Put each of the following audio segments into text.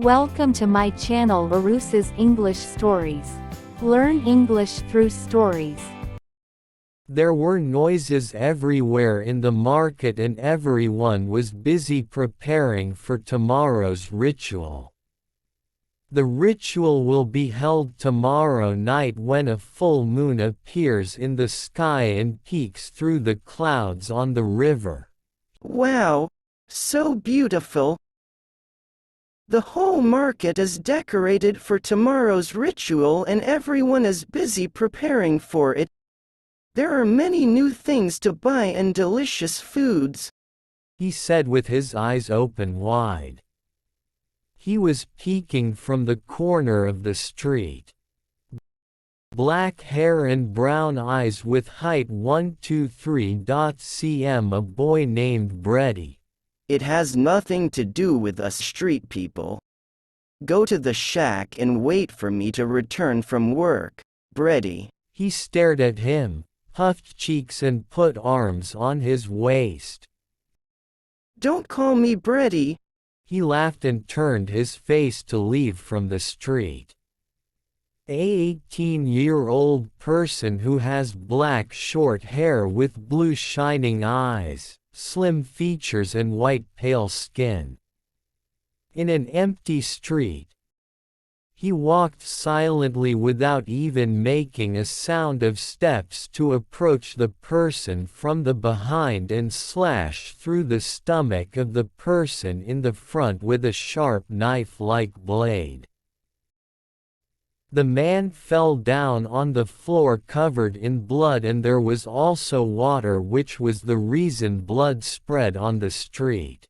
Welcome to my channel Larusa's English Stories. Learn English through stories. There were noises everywhere in the market and everyone was busy preparing for tomorrow's ritual. The ritual will be held tomorrow night when a full moon appears in the sky and peeks through the clouds on the river. Wow, so beautiful! The whole market is decorated for tomorrow's ritual and everyone is busy preparing for it. There are many new things to buy and delicious foods, He said with his eyes open wide. He was peeking from the corner of the street. Black hair and brown eyes with height 123 cm. A boy named Brady. It has nothing to do with us street people. Go to the shack and wait for me to return from work, Brady. He stared at him, puffed cheeks and put arms on his waist. Don't call me Brady. He laughed and turned his face to leave from the street. A 18-year-old person who has black short hair with blue shining eyes, slim features and white pale skin. In an empty street, he walked silently without even making a sound of steps to approach the person from the behind and slash through the stomach of the person in the front with a sharp knife-like blade. The man fell down on the floor covered in blood and there was also water, which was the reason blood spread on the street.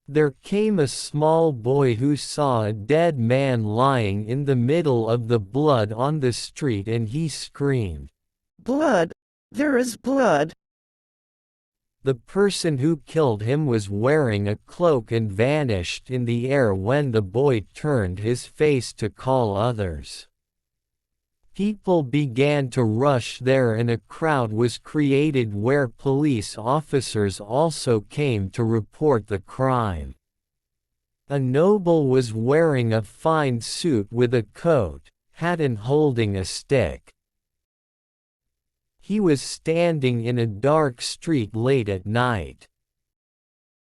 There came a small boy who saw a dead man lying in the middle of the blood on the street and he screamed, Blood! There is blood! The person who killed him was wearing a cloak and vanished in the air when the boy turned his face to call others. People began to rush there and a crowd was created where police officers also came to report the crime. A noble was wearing a fine suit with a coat, hat and holding a stick. He was standing in a dark street late at night.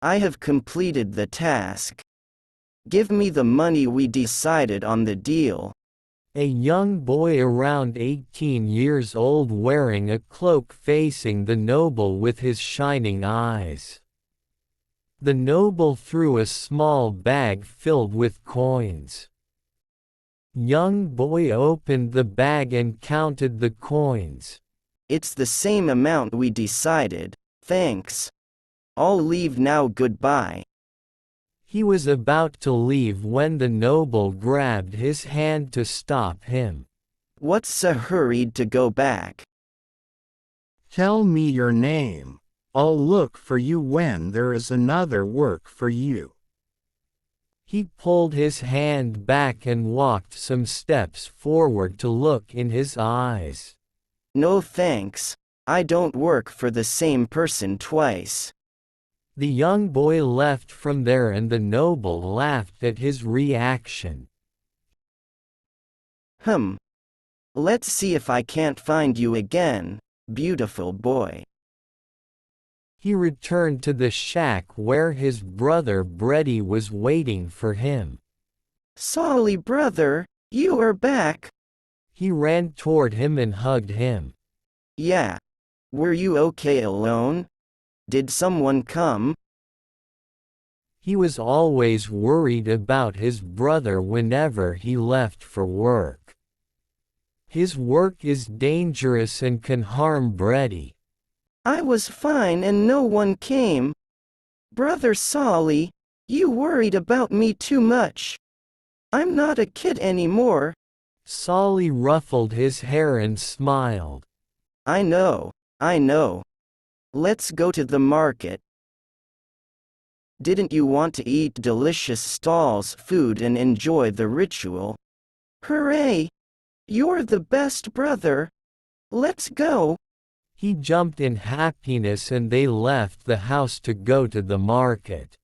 I have completed the task. Give me the money, we decided on the deal. A young boy around 18 years old wearing a cloak facing the noble with his shining eyes. The noble threw a small bag filled with coins. Young boy opened the bag and counted the coins. It's the same amount we decided, thanks. I'll leave now, goodbye. He was about to leave when the noble grabbed his hand to stop him. What's so hurried to go back? Tell me your name. I'll look for you when there is another work for you. He pulled his hand back and walked some steps forward to look in his eyes. No thanks, I don't work for the same person twice. The young boy left from there and the noble laughed at his reaction. Let's see if I can't find you again, beautiful boy. He returned to the shack where his brother Brady was waiting for him. Sorry, brother, you are back. He ran toward him and hugged him. Yeah. Were you okay alone? Did someone come? He was always worried about his brother whenever he left for work. His work is dangerous and can harm Brady. I was fine and no one came. Brother Solly, you worried about me too much. I'm not a kid anymore. Solly ruffled his hair and smiled. I know. Let's go to the market. Didn't you want to eat delicious stalls food and enjoy the ritual? Hooray! You're the best brother. Let's go. He jumped in happiness and they left the house to go to the market.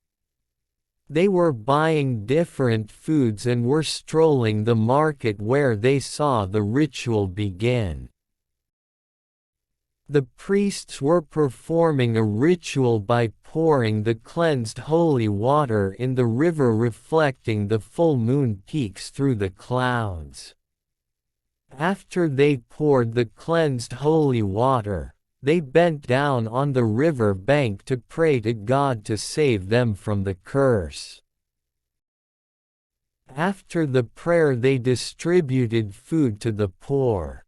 They were buying different foods and were strolling the market where they saw the ritual begin. The priests were performing a ritual by pouring the cleansed holy water in the river, reflecting the full moon peaks through the clouds. After they poured the cleansed holy water, they bent down on the river bank to pray to God to save them from the curse. After the prayer they distributed food to the poor.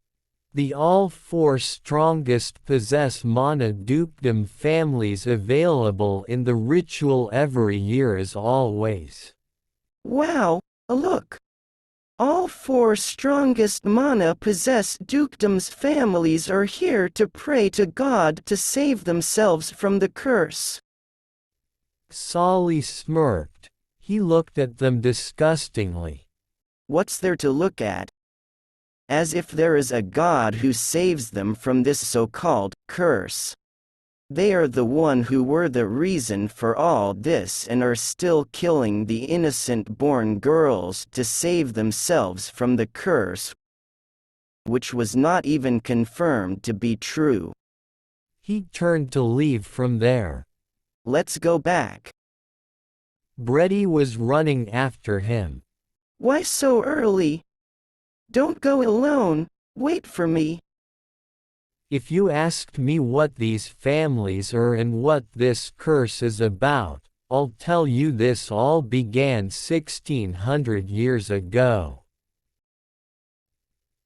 The all four strongest possess mana dukedom families available in the ritual every year as always. Wow, look! All four strongest mana-possessed dukedoms families are here to pray to God to save themselves from the curse. Solly smirked. He looked at them disgustingly. What's there to look at? As if there is a God who saves them from this so-called curse. They are the one who were the reason for all this and are still killing the innocent born girls to save themselves from the curse, which was not even confirmed to be true. He turned to leave from there. Let's go back. Brady was running after him. Why so early? Don't go alone, wait for me. If you asked me what these families are and what this curse is about, I'll tell you this all began 1600 years ago.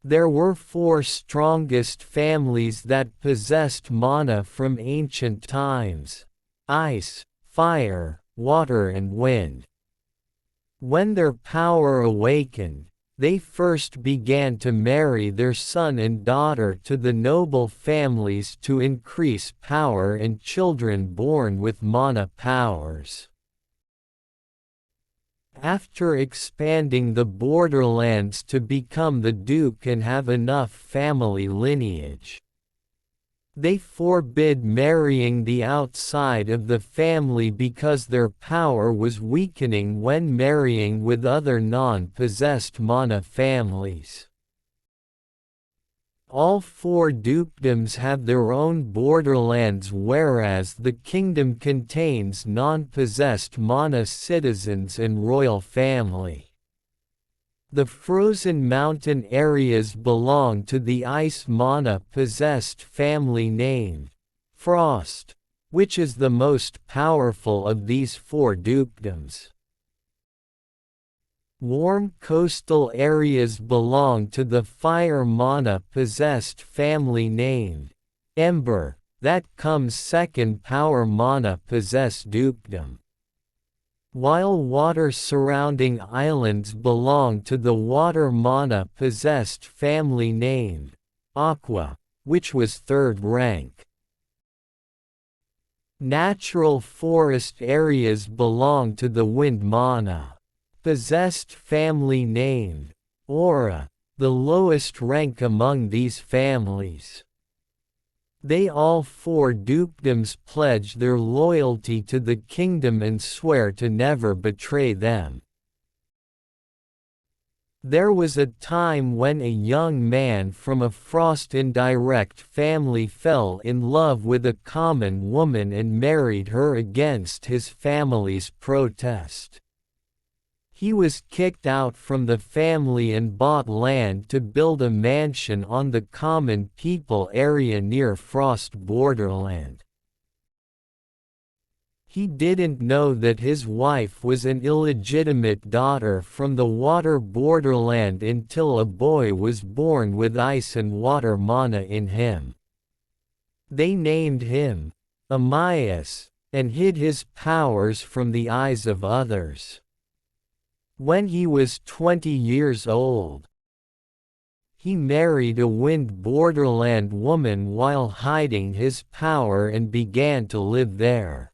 There were four strongest families that possessed mana from ancient times: ice, fire, water and wind. When their power awakened, they first began to marry their son and daughter to the noble families to increase power and children born with mana powers. After expanding the borderlands to become the duke and have enough family lineage, they forbid marrying the outside of the family because their power was weakening when marrying with other non-possessed mana families. All four dukedoms have their own borderlands, whereas the kingdom contains non-possessed mana citizens and royal family. The frozen mountain areas belong to the ice mana-possessed family named Frost, which is the most powerful of these four dukedoms. Warm coastal areas belong to the fire mana-possessed family named Ember, that comes second power mana-possessed dukedom. While water surrounding islands belong to the water mana-possessed family named Aqua, which was third rank. Natural forest areas belong to the wind mana-possessed family named Aura, the lowest rank among these families. They all four dukedoms pledge their loyalty to the kingdom and swear to never betray them. There was a time when a young man from a Frost indirect family fell in love with a common woman and married her against his family's protest. He was kicked out from the family and bought land to build a mansion on the common people area near Frost borderland. He didn't know that his wife was an illegitimate daughter from the water borderland until a boy was born with ice and water mana in him. They named him Amias and hid his powers from the eyes of others. When he was 20 years old, he married a wind borderland woman while hiding his power and began to live there.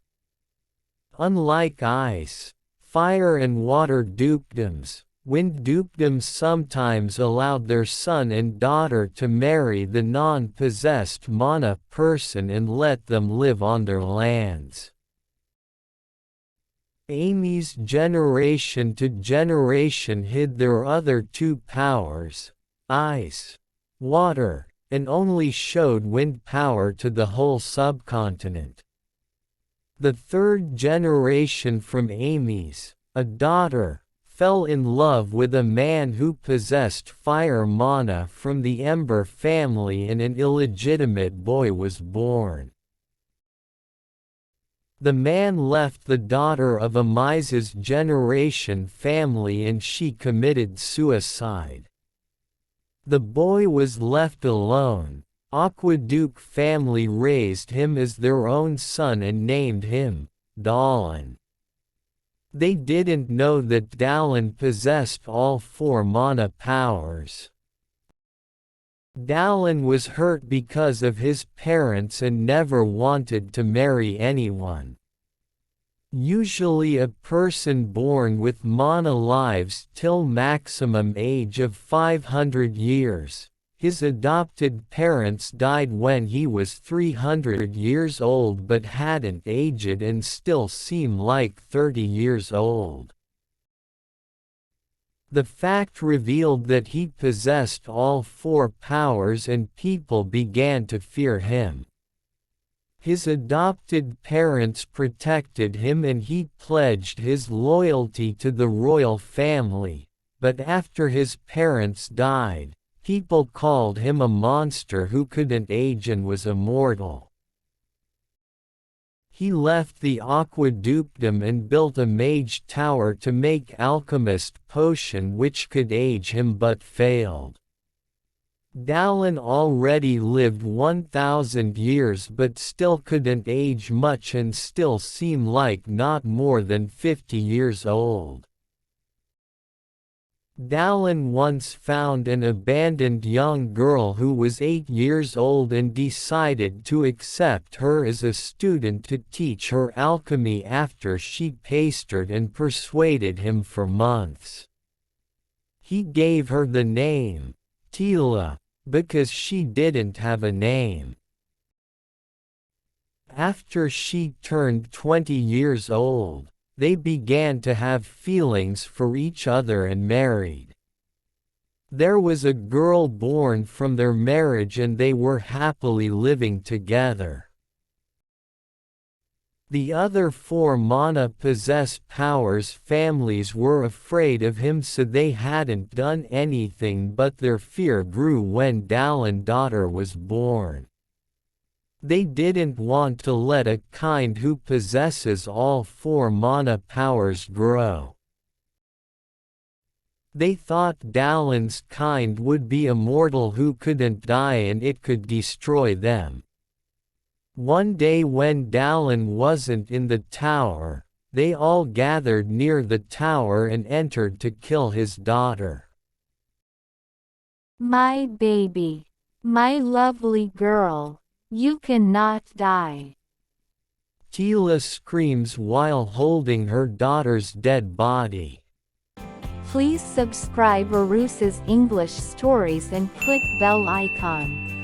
Unlike ice, fire and water dukedoms, wind dukedoms sometimes allowed their son and daughter to marry the non-possessed mana person and let them live on their lands. Amy's generation to generation hid their other two powers, ice, water, and only showed wind power to the whole subcontinent. The third generation from Amy's, a daughter, fell in love with a man who possessed fire mana from the Ember family, and an illegitimate boy was born. The man left the daughter of Amiza's generation family and she committed suicide. The boy was left alone. Aqueduct family raised him as their own son and named him Dallin. They didn't know that Dallin possessed all four mana powers. Dallin was hurt because of his parents and never wanted to marry anyone. Usually a person born with mana lives till maximum age of 500 years. His adopted parents died when he was 300 years old but hadn't aged and still seemed like 30 years old. The fact revealed that he possessed all four powers and people began to fear him. His adopted parents protected him and he pledged his loyalty to the royal family, but after his parents died, people called him a monster who couldn't age and was immortal. He left the aqueductdom and built a mage tower to make alchemist potion which could age him but failed. Dallin already lived 1,000 years but still couldn't age much and still seemed like not more than 50 years old. Dallin once found an abandoned young girl who was 8 years old and decided to accept her as a student to teach her alchemy after she pestered and persuaded him for months. He gave her the name Tila, because she didn't have a name. After she turned 20 years old, they began to have feelings for each other and married. There was a girl born from their marriage and they were happily living together. The other four mana-possessed powers families were afraid of him, so they hadn't done anything, but their fear grew when Dallin's daughter was born. They didn't want to let a kind who possesses all four mana powers grow. They thought Dallin's kind would be immortal who couldn't die and it could destroy them. One day when Dallin wasn't in the tower, they all gathered near the tower and entered to kill his daughter. My baby, my lovely girl, you cannot die. Tila screams while holding her daughter's dead body. Please subscribe Arus's English Stories and click bell icon.